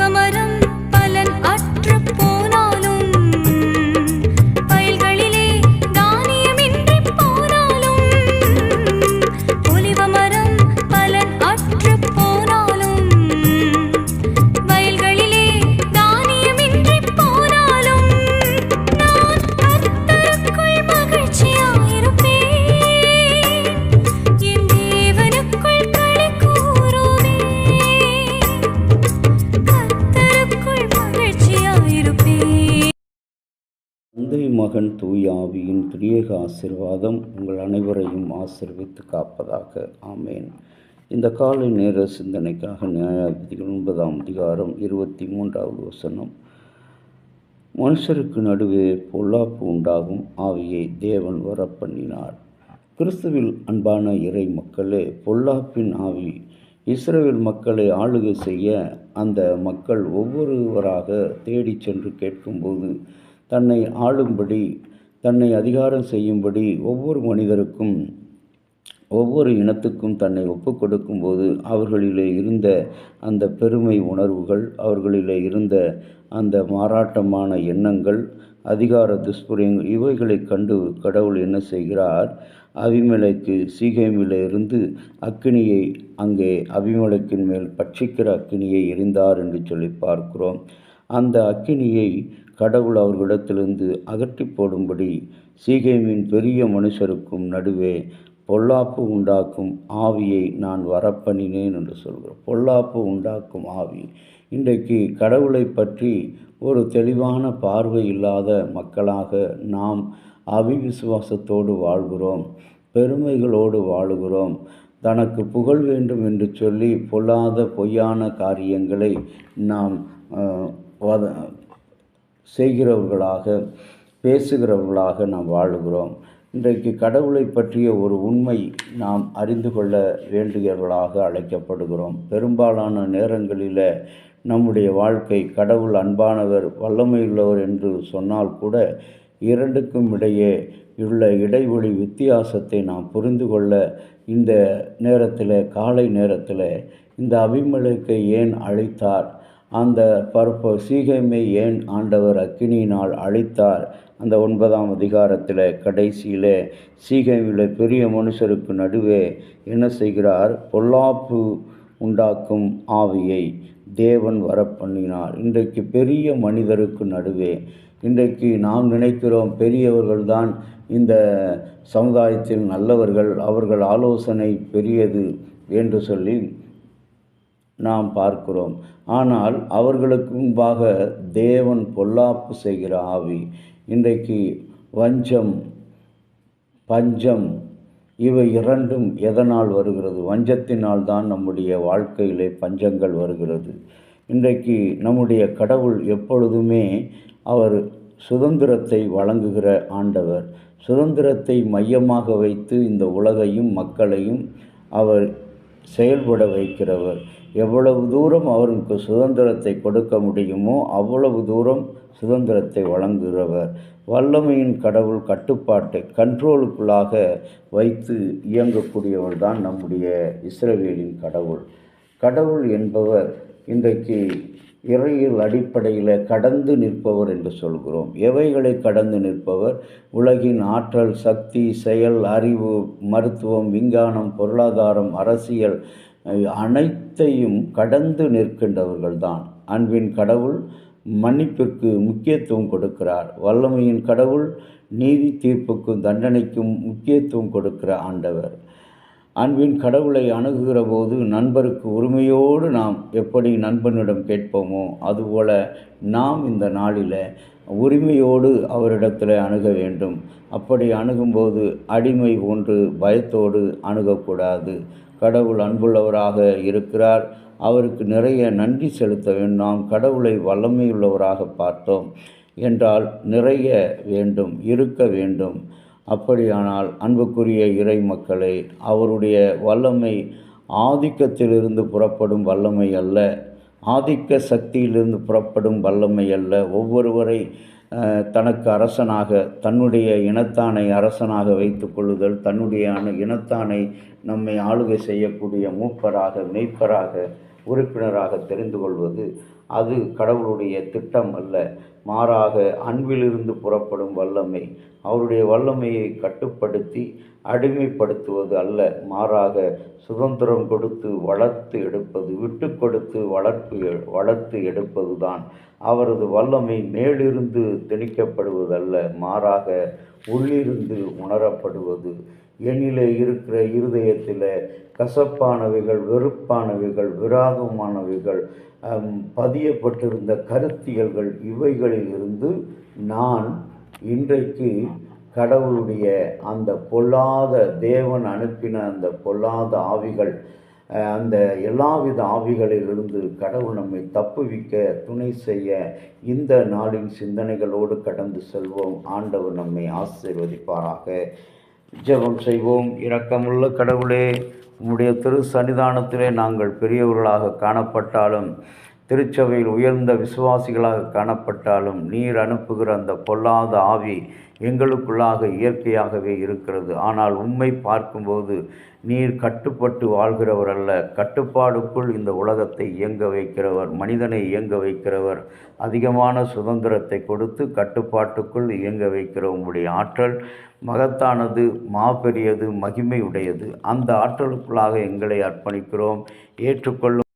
ஒலிவமரம் பலன் அற்று போனாலும், வயல்களிலே தானியமின்றி போனாலும், ஒலிவமரம் பலன் அற்று போனாலும், வயல்களிலே தானியமின்றி போனாலும், நான் கர்த்தருக்குள் மகிழ்ச்சியாயிருப்பேன், என் தேவனுக்குள் களி கூறுவேன், கர்த்தருக்குள் மகிழ்ச்சியாயிருப்பேன். தந்தை மகன் தூய ஆவியின் திரியேக ஆசீர்வாதம் உங்கள் அனைவரையும் ஆசீர்வித்து காப்பதாக. ஆமேன். இந்த காலை நேர சிந்தனைக்காக நியாயாதிபதிகள் 9ஆம் அதிகாரம் 23வது வசனம். மனுஷருக்கு நடுவே பொல்லாப்பு உண்டாகும் ஆவியை தேவன் வரப்பண்ணினார். கிறிஸ்துவில் அன்பான இறை மக்களே, பொல்லாப்பின் ஆவி இஸ்ரவேல் மக்களை ஆளுகை செய்ய அந்த மக்கள் ஒவ்வொருவராக தேடி சென்று கேட்கும்போது, தன்னை ஆளும்படி, தன்னை அதிகாரம் செய்யும்படி ஒவ்வொரு மனிதருக்கும், ஒவ்வொரு இனத்துக்கும் தன்னை ஒப்பு கொடுக்கும்போது அவர்களிலே இருந்த அந்த பெருமை உணர்வுகள், அவர்களிலே இருந்த அந்த மாறாட்டமான எண்ணங்கள், அதிகார துஷ்பிரயோகங்கள், இவைகளை கண்டு கடவுள் என்ன செய்கிறார்? அபிமெலேக்கு சீகேமிலே இருந்து அக்கினியை, அங்கே அபிமெலேக்கின் மேல் பட்சிக்கிற அக்கினியை எரிந்தார் என்று சொல்லி பார்க்கிறோம். அந்த அக்கினியை கடவுள் அவர்களிடத்திலிருந்து அகற்றி போடும்படி சீகேமின் பெரிய மனுஷருக்கும் நடுவே பொல்லாப்பு உண்டாக்கும் ஆவியை நான் வரப்பண்ணினேன் என்று சொல்கிறோம். பொல்லாப்பு உண்டாக்கும் ஆவி. இன்றைக்கு கடவுளை பற்றி ஒரு தெளிவான பார்வை இல்லாத மக்களாக நாம் அவிவிசுவாசத்தோடு வாழ்கிறோம், பெருமைகளோடு வாழுகிறோம். தனக்கு புகழ் வேண்டும் என்று சொல்லி பொல்லாத பொய்யான காரியங்களை நாம் செய்கிறவர்களாக, பேசுகிறவர்களாக நாம் வாழுகிறோம். இன்றைக்கு கடவுளை பற்றிய ஒரு உண்மை நாம் அறிந்து கொள்ள வேண்டியவர்களாக அழைக்கப்படுகிறோம். பெரும்பாலான நேரங்களில் நம்முடைய வாழ்க்கை கடவுள் அன்பானவர், வல்லமையுள்ளவர் என்று சொன்னால் கூட இரண்டுக்கும் இடையே உள்ள இடைவெளி வித்தியாசத்தை நாம் புரிந்து கொள்ள இந்த நேரத்தில், காலை நேரத்தில், இந்த அபிமெலேக்கை ஏன் அழித்தார், அந்த சீகேமை ஏன் ஆண்டவர் அக்கினியினால் அழித்தார், அந்த 9ஆம் அதிகாரத்தில் கடைசியில் சீகேமில் பெரிய மனுஷருக்கு நடுவே என்ன செய்கிறார்? பொல்லாப்பு உண்டாக்கும் ஆவியை தேவன் வரப்பண்ணினார். இன்றைக்கு பெரிய மனிதருக்கு நடுவே, இன்றைக்கு நாம் நினைக்கிறோம் பெரியவர்கள்தான் இந்த சமுதாயத்தில் நல்லவர்கள், அவர்கள் ஆலோசனை பெரியது என்று சொல்லி நாம் பார்க்கிறோம். ஆனால் அவர்களுக்கு முன்பாக தேவன் பொல்லாப்பு செய்கிற ஆவி. இன்றைக்கு வஞ்சம், பஞ்சம், இவை இரண்டும் எதனால் வருகிறது? வஞ்சத்தினால் தான் நம்முடைய வாழ்க்கையிலே பஞ்சங்கள் வருகிறது. இன்றைக்கு நம்முடைய கடவுள் எப்பொழுதுமே அவர் சுதந்திரத்தை வழங்குகிற ஆண்டவர். சுதந்திரத்தை மையமாக வைத்து இந்த உலகையும் மக்களையும் அவர் செயல்பட வைக்கிறவர். எவ்வளவு தூரம் அவருக்கு சுதந்திரத்தை கொடுக்க முடியுமோ அவ்வளவு தூரம் சுதந்திரத்தை வழங்குகிறவர். வல்லமையின் கடவுள் கட்டுப்பாட்டை, கண்ட்ரோலுக்குள்ளாக வைத்து இயங்கக்கூடியவர் தான் நம்முடைய இஸ்ரவேலின் கடவுள். கடவுள் என்பவர் இன்றைக்கு இறையியல் அடிப்படையில் கடந்து நிற்பவர் என்று சொல்கிறோம். எவைகளை கடந்து நிற்பவர்? உலகின் ஆற்றல், சக்தி, செயல், அறிவு, மருத்துவம், விஞ்ஞானம், பொருளாதாரம், அரசியல் அனைத்தையும் கடந்து நிற்கின்றவர்கள்தான். அன்பின் கடவுள் மன்னிப்பிற்கு முக்கியத்துவம் கொடுக்கிறார். வல்லமையின் கடவுள் நீதி தீர்ப்புக்கும் தண்டனைக்கும் முக்கியத்துவம் கொடுக்கிற ஆண்டவர். அன்பின் கடவுளை அணுகுகிற போது நண்பருக்கு உரிமையோடு நாம் எப்படி நண்பனிடம் கேட்போமோ அதுபோல நாம் இந்த நாளில் உரிமையோடு அவரிடத்தில் அணுக வேண்டும். அப்படி அணுகும்போது அடிமை போன்று பயத்தோடு அணுகக்கூடாது. கடவுள் அன்புள்ளவராக இருக்கிறார், அவருக்கு நிறைய நன்றி செலுத்த வேண்டும். நாம் கடவுளை வல்லமையுள்ளவராக பார்த்தோம் என்றால் நிறைய வேண்டும், இருக்க வேண்டும். அப்படியானால் அன்புக்குரிய இறை மக்களே, அவருடைய வல்லமை ஆதிக்கத்திலிருந்து புறப்படும் வல்லமை அல்ல, ஆதிக்க சக்தியிலிருந்து புறப்படும் வல்லமை அல்ல. ஒவ்வொருவரை தனக்கு அரசனாக, தன்னுடைய இனத்தானை அரசனாக வைத்து கொள்ளுதல், தன்னுடைய இனத்தானை நம்மை ஆளுகை செய்யக்கூடிய மூப்பராக, மெய்ப்பராக, உறுப்பினராக தெரிந்து கொள்வது அது கடவுளுடைய திட்டம் அல்ல. மாறாக அன்பிலிருந்து புறப்படும் வல்லமை. அவருடைய வல்லமையை கட்டுப்படுத்தி அடிமைப்படுத்துவது அல்ல, மாறாக சுதந்திரம் கொடுத்து வளர்த்து எடுப்பது, விட்டு கொடுத்து வளர்த்து எடுப்பது தான் அவரது வல்லமை. மேலிருந்து திணிக்கப்படுவதல்ல, மாறாக உள்ளிருந்து உணரப்படுவது. எண்ணிலே இருக்கிற இருதயத்தில் கசப்பானவைகள், வெறுப்பானவைகள், விராகமானவைகள், பதியப்பட்டிருந்த கருத்தியல்கள், இவைகளில் இருந்து நான் இன்றைக்கு கடவுளுடைய அந்த பொல்லாத, தேவன் அனுப்பின அந்த பொல்லாத ஆவிகள், அந்த எல்லாவித ஆவிகளிலிருந்து கடவுள் நம்மை தப்புவிக்க துணை செய்ய இந்த நாளின் சிந்தனைகளோடு கடந்து செல்வோம். ஆண்டவர் நம்மை ஆசீர்வதிப்பாராக. ஜெபம் செய்வோம். இரக்கமுள்ள கடவுளே, உம்முடைய திரு சன்னிதானத்திலே நாங்கள் பெரியவர்களாக காணப்பட்டாலும், திருச்சபையில் உயர்ந்த விசுவாசிகளாக காணப்பட்டாலும், நீர் அனுப்புகிற அந்த பொல்லாத ஆவி எங்களுக்குள்ளாக இயற்கையாகவே இருக்கிறது. ஆனால் உம்மை பார்க்கும்போது நீர் கட்டுப்பட்டு வாழ்கிறவர் அல்ல, கட்டுப்பாடுக்குள் இந்த உலகத்தை இயங்க வைக்கிறவர், மனிதனை இயங்க வைக்கிறவர். அதிகமான சுதந்திரத்தை கொடுத்து கட்டுப்பாட்டுக்குள் இயங்க வைக்கிற உம்முடைய ஆற்றல் மகத்தானது, மாபெரியது, மகிமை உடையது. அந்த ஆற்றலுக்குள்ளாக எங்களை அர்ப்பணிக்கிறோம். ஏற்றுக்கொள்ளும்